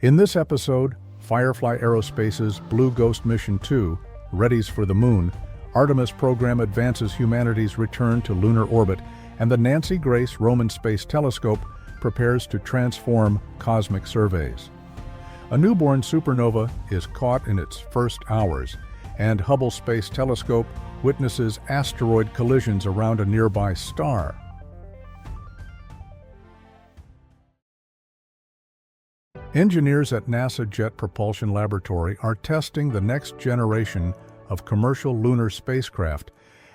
In this episode, Firefly Aerospace's Blue Ghost Mission 2, Readies for the Moon, Artemis program advances humanity's return to lunar orbit, and the Nancy Grace Roman Space Telescope prepares to transform cosmic surveys. A newborn supernova is caught in its first hours, and Hubble Space Telescope witnesses asteroid collisions around a nearby star. Engineers at NASA Jet Propulsion Laboratory are testing the next generation of commercial lunar spacecraft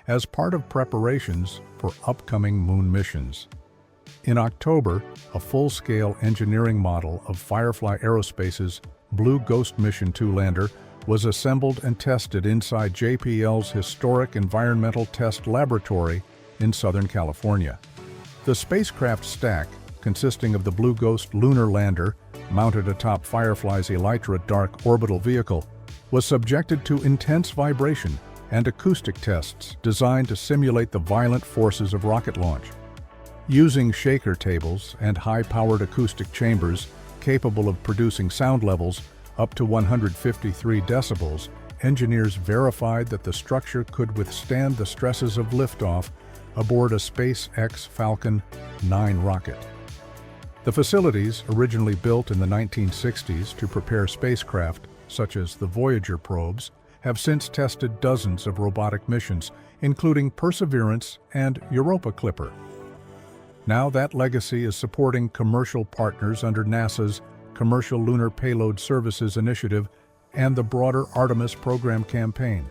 as part of preparations for upcoming moon missions. In October, a full-scale engineering model of Firefly Aerospace's Blue Ghost Mission 2 lander was assembled and tested inside JPL's historic Environmental Test Laboratory in Southern California. The spacecraft stack, consisting of the Blue Ghost lunar lander mounted atop Firefly's Elytra dark orbital vehicle, was subjected to intense vibration and acoustic tests designed to simulate the violent forces of rocket launch. Using shaker tables and high-powered acoustic chambers capable of producing sound levels up to 153 decibels, engineers verified that the structure could withstand the stresses of liftoff aboard a SpaceX Falcon 9 rocket. The facilities, originally built in the 1960s to prepare spacecraft, such as the Voyager probes, have since tested dozens of robotic missions, including Perseverance and Europa Clipper. Now that legacy is supporting commercial partners under NASA's Commercial Lunar Payload Services Initiative and the broader Artemis program campaign.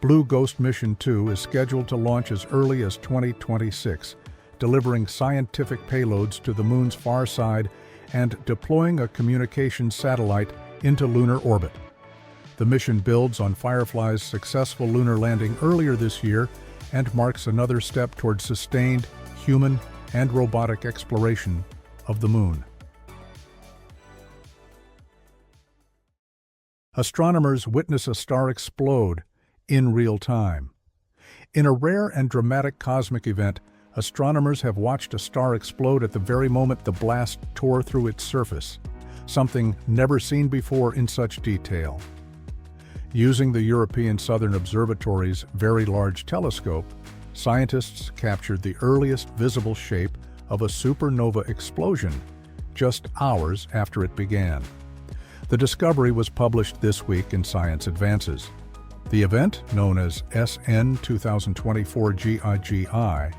Blue Ghost Mission 2 is scheduled to launch as early as 2026, delivering scientific payloads to the moon's far side and deploying a communications satellite into lunar orbit. The mission builds on Firefly's successful lunar landing earlier this year and marks another step toward sustained human and robotic exploration of the moon. Astronomers witness a star explode in real time. In a rare and dramatic cosmic event, astronomers have watched a star explode at the very moment the blast tore through its surface, something never seen before in such detail. Using the European Southern Observatory's Very Large Telescope, scientists captured the earliest visible shape of a supernova explosion just hours after it began. The discovery was published this week in Science Advances. The event, known as SN 2024 GIGI,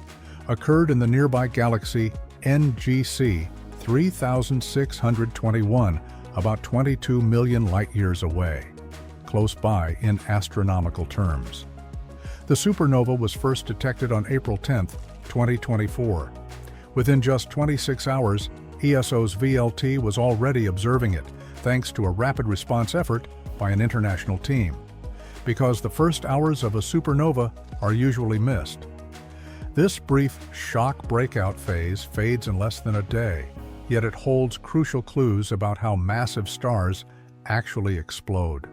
occurred in the nearby galaxy NGC 3621, about 22 million light-years away, close by in astronomical terms. The supernova was first detected on April 10, 2024. Within just 26 hours, ESO's VLT was already observing it, thanks to a rapid response effort by an international team. Because the first hours of a supernova are usually missed, this brief shock breakout phase fades in less than a day, yet it holds crucial clues about how massive stars actually explode.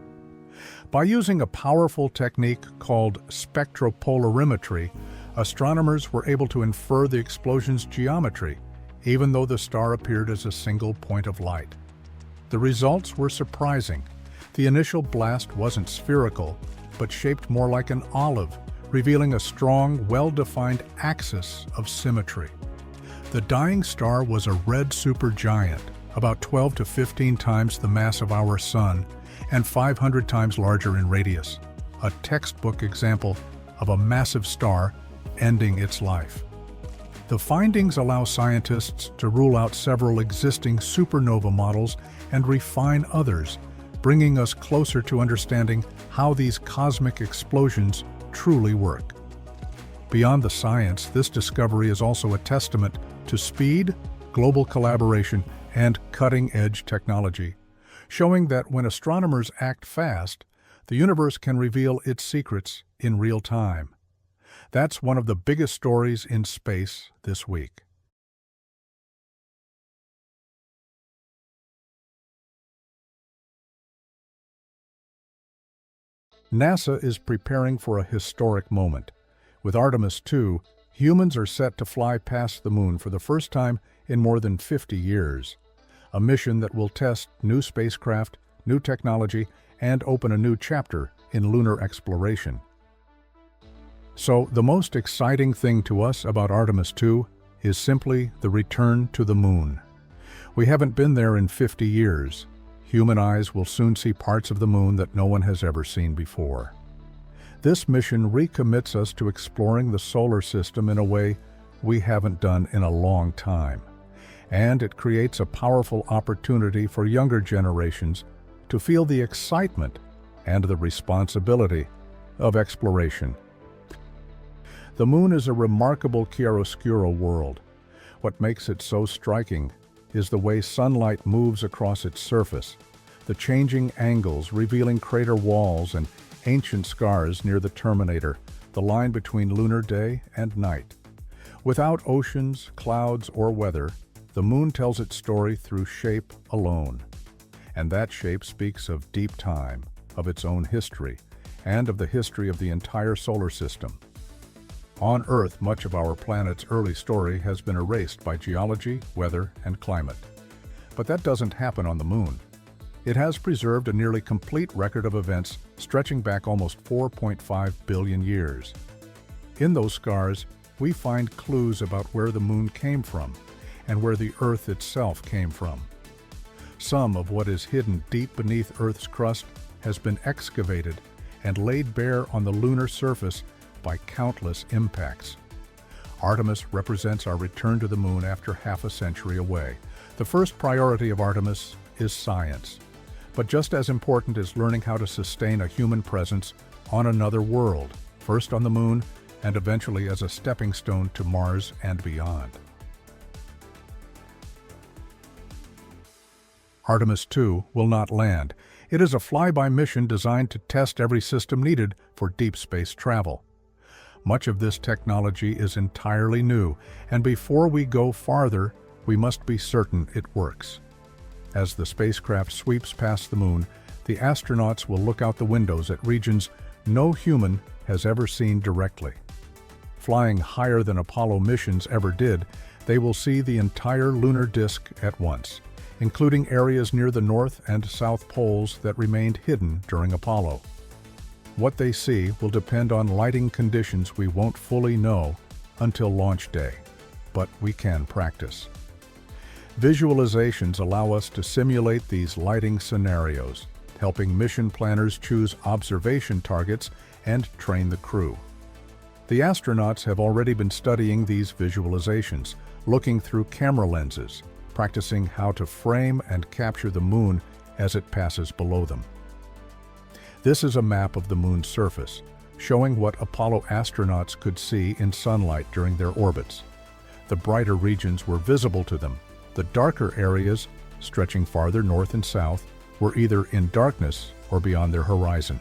By using a powerful technique called spectropolarimetry, astronomers were able to infer the explosion's geometry, even though the star appeared as a single point of light. The results were surprising. The initial blast wasn't spherical, but shaped more like an olive, revealing a strong, well-defined axis of symmetry. The dying star was a red supergiant, about 12 to 15 times the mass of our Sun, and 500 times larger in radius, a textbook example of a massive star ending its life. The findings allow scientists to rule out several existing supernova models and refine others, bringing us closer to understanding how these cosmic explosions truly work. Beyond the science, this discovery is also a testament to speed, global collaboration, and cutting-edge technology, showing that when astronomers act fast, the universe can reveal its secrets in real time. That's one of the biggest stories in space this week. NASA is preparing for a historic moment. With Artemis 2, humans are set to fly past the moon for the first time in more than 50 years. a mission that will test new spacecraft, new technology, and open a new chapter in lunar exploration. So, the most exciting thing to us about Artemis 2 is simply the return to the moon. We haven't been there in 50 years. Human eyes will soon see parts of the moon that no one has ever seen before. This mission recommits us to exploring the solar system in a way we haven't done in a long time. And it creates a powerful opportunity for younger generations to feel the excitement and the responsibility of exploration. The moon is a remarkable chiaroscuro world. What makes it so striking is the way sunlight moves across its surface, the changing angles revealing crater walls and ancient scars near the terminator, the line between lunar day and night. Without oceans, clouds, or weather, the moon tells its story through shape alone. And that shape speaks of deep time, of its own history, and of the history of the entire solar system. On Earth, much of our planet's early story has been erased by geology, weather, and climate. But that doesn't happen on the moon. It has preserved a nearly complete record of events stretching back almost 4.5 billion years. In those scars, we find clues about where the moon came from and where the Earth itself came from. Some of what is hidden deep beneath Earth's crust has been excavated and laid bare on the lunar surface by countless impacts. Artemis represents our return to the moon after half a century away. The first priority of Artemis is science. But just as important is learning how to sustain a human presence on another world, first on the moon and eventually as a stepping stone to Mars and beyond. Artemis 2 will not land. It is a flyby mission designed to test every system needed for deep space travel. Much of this technology is entirely new, and before we go farther, we must be certain it works. As the spacecraft sweeps past the moon, the astronauts will look out the windows at regions no human has ever seen directly. Flying higher than Apollo missions ever did, they will see the entire lunar disk at once, including areas near the North and South poles that remained hidden during Apollo. What they see will depend on lighting conditions we won't fully know until launch day, but we can practice. Visualizations allow us to simulate these lighting scenarios, helping mission planners choose observation targets and train the crew. The astronauts have already been studying these visualizations, looking through camera lenses, practicing how to frame and capture the moon as it passes below them. This is a map of the moon's surface, showing what Apollo astronauts could see in sunlight during their orbits. The brighter regions were visible to them. The darker areas, stretching farther north and south, were either in darkness or beyond their horizon.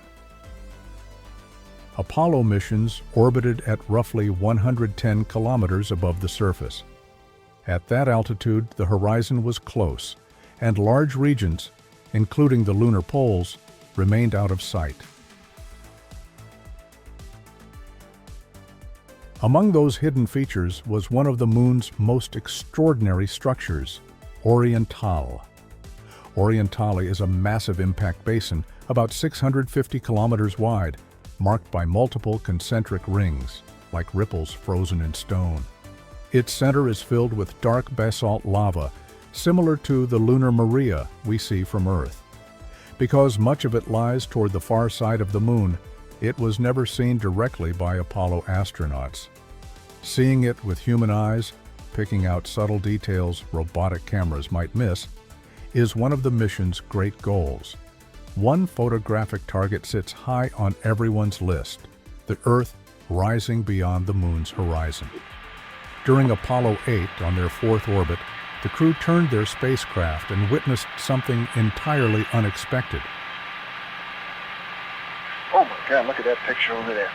Apollo missions orbited at roughly 110 kilometers above the surface. At that altitude, the horizon was close, and large regions, including the lunar poles, remained out of sight. Among those hidden features was one of the moon's most extraordinary structures, Orientale. Orientale is a massive impact basin about 650 kilometers wide, marked by multiple concentric rings, like ripples frozen in stone. Its center is filled with dark basalt lava, similar to the lunar Maria we see from Earth. Because much of it lies toward the far side of the moon, it was never seen directly by Apollo astronauts. Seeing it with human eyes, picking out subtle details robotic cameras might miss, is one of the mission's great goals. One photographic target sits high on everyone's list, the Earth rising beyond the moon's horizon. During Apollo 8, on their fourth orbit, the crew turned their spacecraft and witnessed something entirely unexpected. Oh my God, look at that picture over there.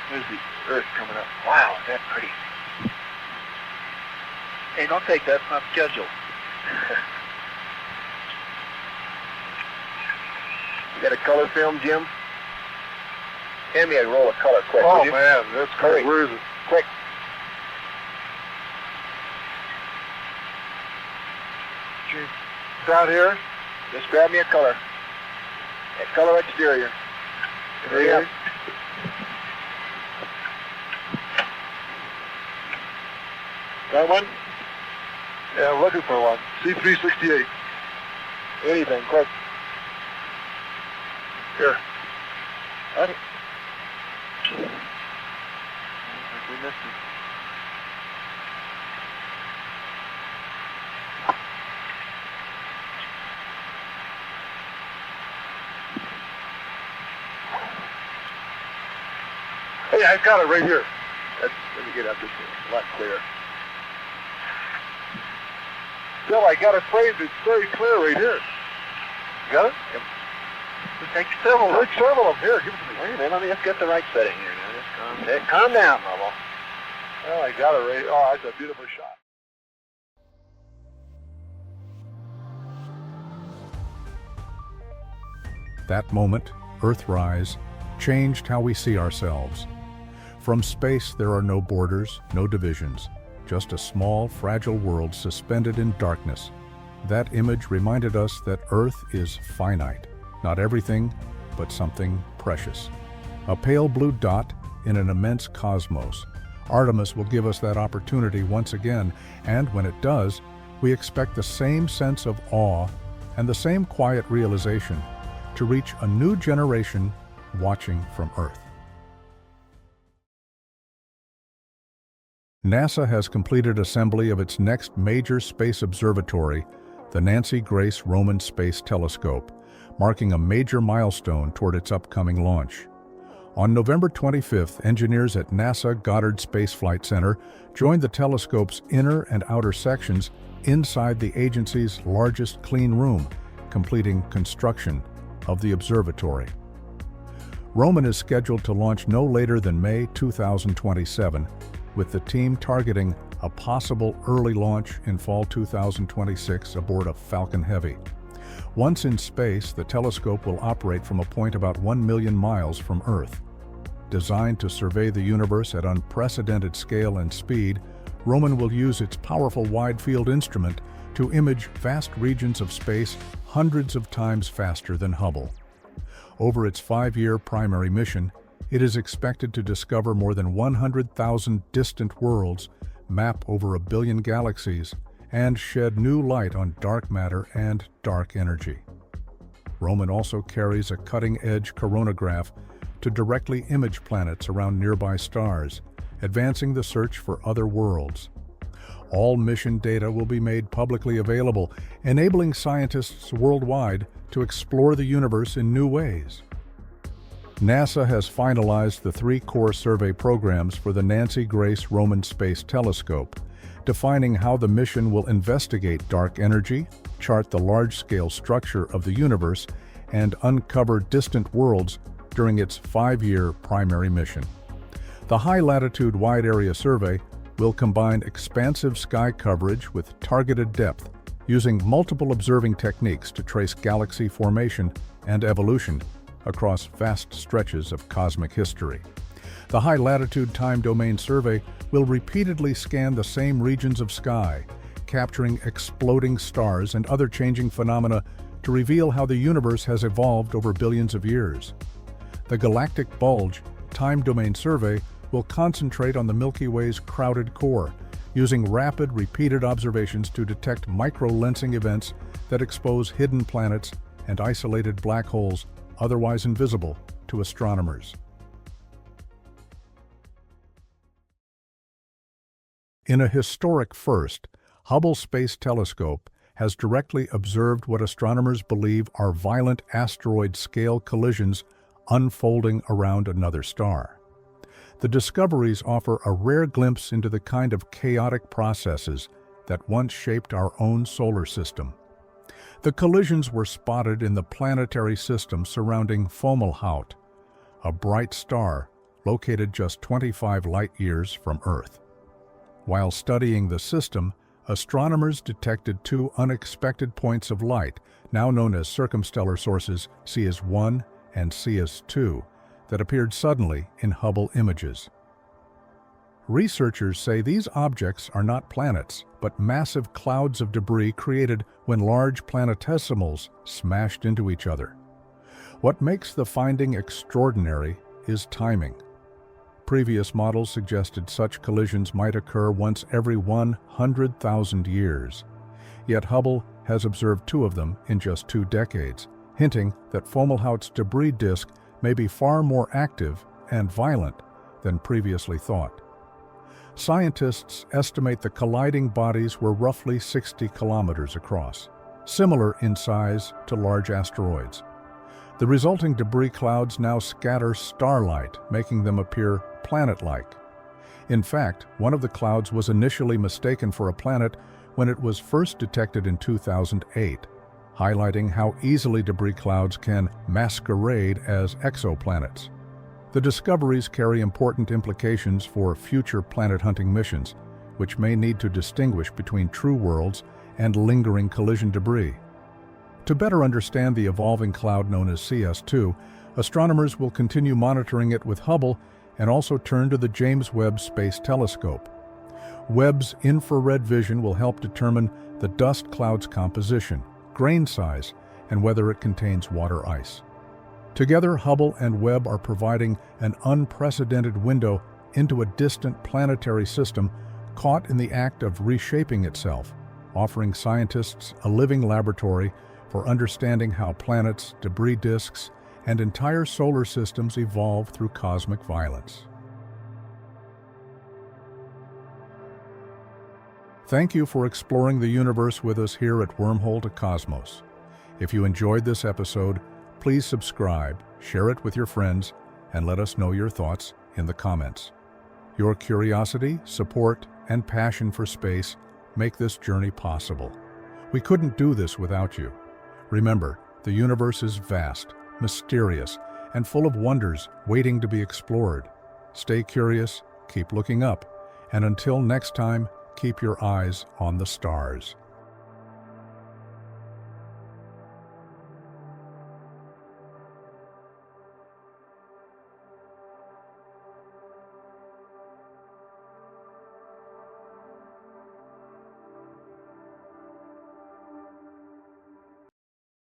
There's the Earth coming up. Wow, is that pretty. Hey, don't take that, it's not scheduled. You got a color film, Jim? Hand me a roll of color quick. Oh man, that's great. Where is it? Quick. Gee. down here. Just grab me a color. A color exterior. Hurry up. Got one? Yeah, I'm looking for one. C368. Anything, quick. Here. Got it. We missed it. Hey, I got it right here. Let me get up. This is a lot clearer. Bill, I got it framed. It's very clear right here. You got it? Yep. Take several. Take several of them. Here, give it to me. Wait a minute. Let me just get the right setting here. Now, just calm down, Bubble. Well, I got it right. Oh, that's a beautiful shot. That moment, Earthrise, changed how we see ourselves. From space, there are no borders, no divisions, just a small, fragile world suspended in darkness. That image reminded us that Earth is finite, not everything, but something precious. A pale blue dot in an immense cosmos. Artemis will give us that opportunity once again, and when it does, we expect the same sense of awe and the same quiet realization to reach a new generation watching from Earth. NASA has completed assembly of its next major space observatory, the Nancy Grace Roman Space Telescope, marking a major milestone toward its upcoming launch. On November 25th, engineers at NASA Goddard Space Flight Center joined the telescope's inner and outer sections inside the agency's largest clean room, completing construction of the observatory. Roman is scheduled to launch no later than May 2027, with the team targeting a possible early launch in fall 2026 aboard a Falcon Heavy. Once in space, the telescope will operate from a point about 1 million miles from Earth. Designed to survey the universe at unprecedented scale and speed, Roman will use its powerful wide-field instrument to image vast regions of space hundreds of times faster than Hubble. Over its 5-year primary mission, it is expected to discover more than 100,000 distant worlds, map over 1 billion galaxies, and shed new light on dark matter and dark energy. Roman also carries a cutting-edge coronagraph to directly image planets around nearby stars, advancing the search for other worlds. All mission data will be made publicly available, enabling scientists worldwide to explore the universe in new ways. NASA has finalized the 3 core survey programs for the Nancy Grace Roman Space Telescope, defining how the mission will investigate dark energy, chart the large-scale structure of the universe, and uncover distant worlds during its 5-year primary mission. The High-Latitude Wide Area Survey will combine expansive sky coverage with targeted depth, using multiple observing techniques to trace galaxy formation and evolution across vast stretches of cosmic history. The High-Latitude Time Domain Survey will repeatedly scan the same regions of sky, capturing exploding stars and other changing phenomena to reveal how the universe has evolved over billions of years. The Galactic Bulge Time Domain Survey will concentrate on the Milky Way's crowded core, using rapid, repeated observations to detect micro-lensing events that expose hidden planets and isolated black holes otherwise invisible to astronomers. In a historic first, Hubble Space Telescope has directly observed what astronomers believe are violent asteroid-scale collisions unfolding around another star. The discoveries offer a rare glimpse into the kind of chaotic processes that once shaped our own solar system. The collisions were spotted in the planetary system surrounding Fomalhaut, a bright star located just 25 light-years from Earth. While studying the system, astronomers detected 2 unexpected points of light, now known as circumstellar sources CS1 and CS2, that appeared suddenly in Hubble images. Researchers say these objects are not planets, but massive clouds of debris created when large planetesimals smashed into each other. What makes the finding extraordinary is timing. Previous models suggested such collisions might occur once every 100,000 years. Yet Hubble has observed 2 of them in just 2 decades, hinting that Fomalhaut's debris disk may be far more active and violent than previously thought. Scientists estimate the colliding bodies were roughly 60 kilometers across, similar in size to large asteroids. The resulting debris clouds now scatter starlight, making them appear planet-like. In fact, one of the clouds was initially mistaken for a planet when it was first detected in 2008, highlighting how easily debris clouds can masquerade as exoplanets. The discoveries carry important implications for future planet-hunting missions, which may need to distinguish between true worlds and lingering collision debris. To better understand the evolving cloud known as CS2, astronomers will continue monitoring it with Hubble and also turn to the James Webb Space Telescope. Webb's infrared vision will help determine the dust cloud's composition, grain size, and whether it contains water ice. Together, Hubble and Webb are providing an unprecedented window into a distant planetary system caught in the act of reshaping itself, offering scientists a living laboratory for understanding how planets, debris disks, and entire solar systems evolve through cosmic violence. Thank you for exploring the universe with us here at Wormhole to Cosmos. If you enjoyed this episode, please subscribe, share it with your friends, and let us know your thoughts in the comments. Your curiosity, support, and passion for space make this journey possible. We couldn't do this without you. Remember, the universe is vast, mysterious, and full of wonders waiting to be explored. Stay curious, keep looking up, and until next time, keep your eyes on the stars.